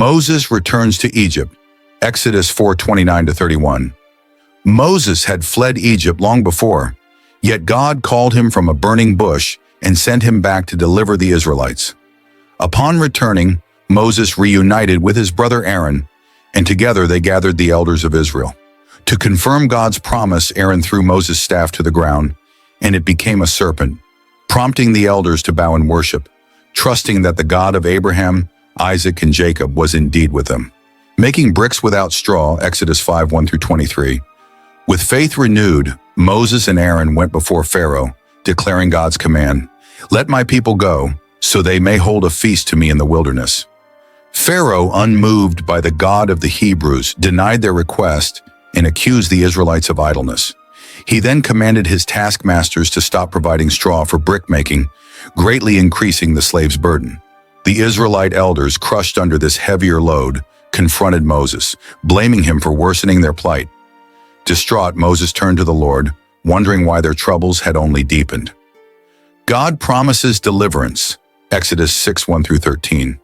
Moses returns to Egypt. Exodus 4:29-31. Moses had fled Egypt long before, yet God called him from a burning bush and sent him back to deliver the Israelites. Upon returning, Moses reunited with his brother Aaron, and together they gathered the elders of Israel. To confirm God's promise, Aaron threw Moses' staff to the ground, and it became a serpent, prompting the elders to bow in worship, trusting that the God of Abraham, Isaac, and Jacob was indeed with them. Making bricks without straw, Exodus 5:1-23. With faith renewed, Moses and Aaron went before Pharaoh, declaring God's command, "Let my people go, so they may hold a feast to me in the wilderness." Pharaoh, unmoved by the God of the Hebrews, denied their request and accused the Israelites of idleness. He then commanded his taskmasters to stop providing straw for brickmaking, greatly increasing the slaves' burden. The Israelite elders, crushed under this heavier load, confronted Moses, blaming him for worsening their plight. Distraught, Moses turned to the Lord, wondering why their troubles had only deepened. God promises deliverance, Exodus 6:1-13.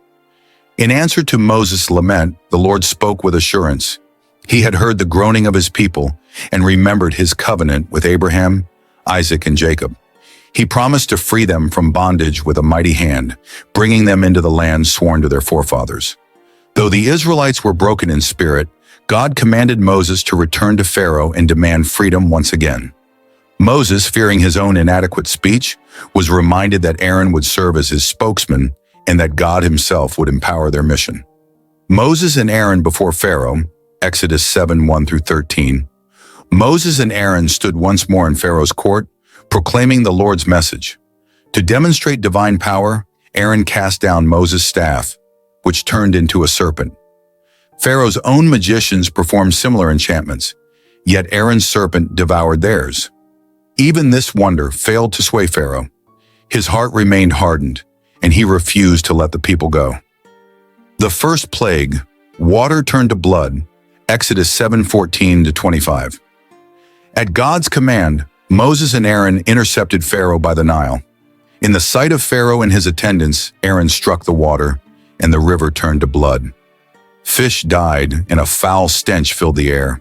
In answer to Moses' lament, the Lord spoke with assurance. He had heard the groaning of his people and remembered his covenant with Abraham, Isaac, and Jacob. He promised to free them from bondage with a mighty hand, bringing them into the land sworn to their forefathers. Though the Israelites were broken in spirit, God commanded Moses to return to Pharaoh and demand freedom once again. Moses, fearing his own inadequate speech, was reminded that Aaron would serve as his spokesman and that God himself would empower their mission. Moses and Aaron before Pharaoh, Exodus 7:1-13. Moses and Aaron stood once more in Pharaoh's court, proclaiming the Lord's message. To demonstrate divine power, Aaron cast down Moses' staff, which turned into a serpent. Pharaoh's own magicians performed similar enchantments, yet Aaron's serpent devoured theirs. Even this wonder failed to sway Pharaoh. His heart remained hardened, and he refused to let the people go. The first plague, water turned to blood, Exodus 7:14-25. At God's command, Moses and Aaron intercepted Pharaoh by the Nile. In the sight of Pharaoh and his attendants, Aaron struck the water, and the river turned to blood. Fish died, and a foul stench filled the air.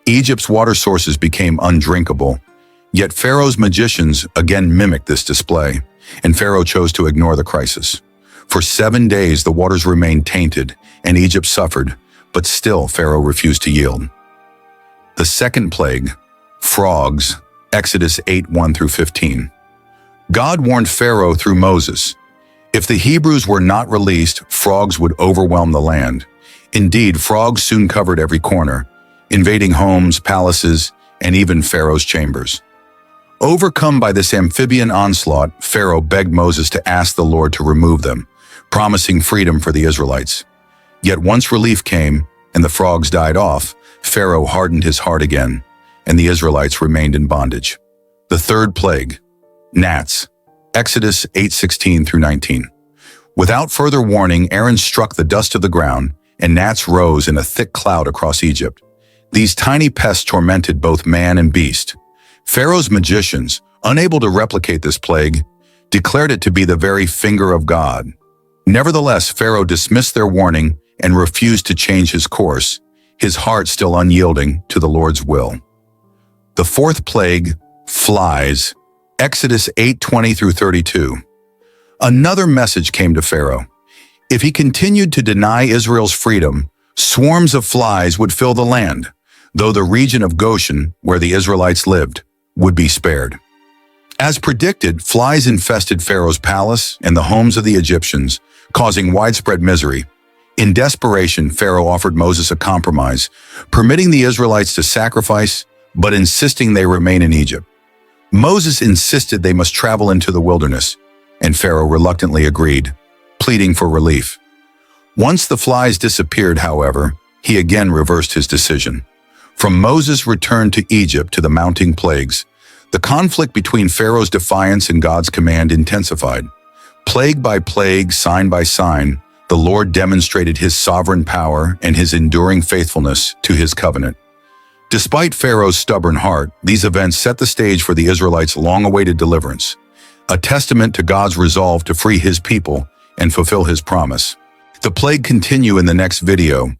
Egypt's water sources became undrinkable, yet Pharaoh's magicians again mimicked this display, and Pharaoh chose to ignore the crisis. For 7 days, the waters remained tainted, and Egypt suffered, but still Pharaoh refused to yield. The second plague, frogs, Exodus 8:1-15. God warned Pharaoh through Moses. If the Hebrews were not released, frogs would overwhelm the land. Indeed, frogs soon covered every corner, invading homes, palaces, and even Pharaoh's chambers. Overcome by this amphibian onslaught, Pharaoh begged Moses to ask the Lord to remove them, promising freedom for the Israelites. Yet once relief came and the frogs died off, Pharaoh hardened his heart again, and the Israelites remained in bondage. The third plague, gnats, Exodus 8:16-19. Without further warning, Aaron struck the dust of the ground, and gnats rose in a thick cloud across Egypt. These tiny pests tormented both man and beast. Pharaoh's magicians, unable to replicate this plague, declared it to be the very finger of God. Nevertheless, Pharaoh dismissed their warning and refused to change his course, his heart still unyielding to the Lord's will. The fourth plague, flies, Exodus 8:20-32. Another message came to Pharaoh. If he continued to deny Israel's freedom, swarms of flies would fill the land, though the region of Goshen, where the Israelites lived, would be spared. As predicted, flies infested Pharaoh's palace and the homes of the Egyptians, causing widespread misery. In desperation, Pharaoh offered Moses a compromise, permitting the Israelites to sacrifice, but insisting they remain in Egypt. Moses insisted they must travel into the wilderness, and Pharaoh reluctantly agreed, pleading for relief. Once the flies disappeared, however, he again reversed his decision. From Moses' return to Egypt to the mounting plagues, the conflict between Pharaoh's defiance and God's command intensified. Plague by plague, sign by sign, the Lord demonstrated his sovereign power and his enduring faithfulness to his covenant. Despite Pharaoh's stubborn heart, these events set the stage for the Israelites' long-awaited deliverance, a testament to God's resolve to free his people and fulfill his promise. The plague continue in the next video.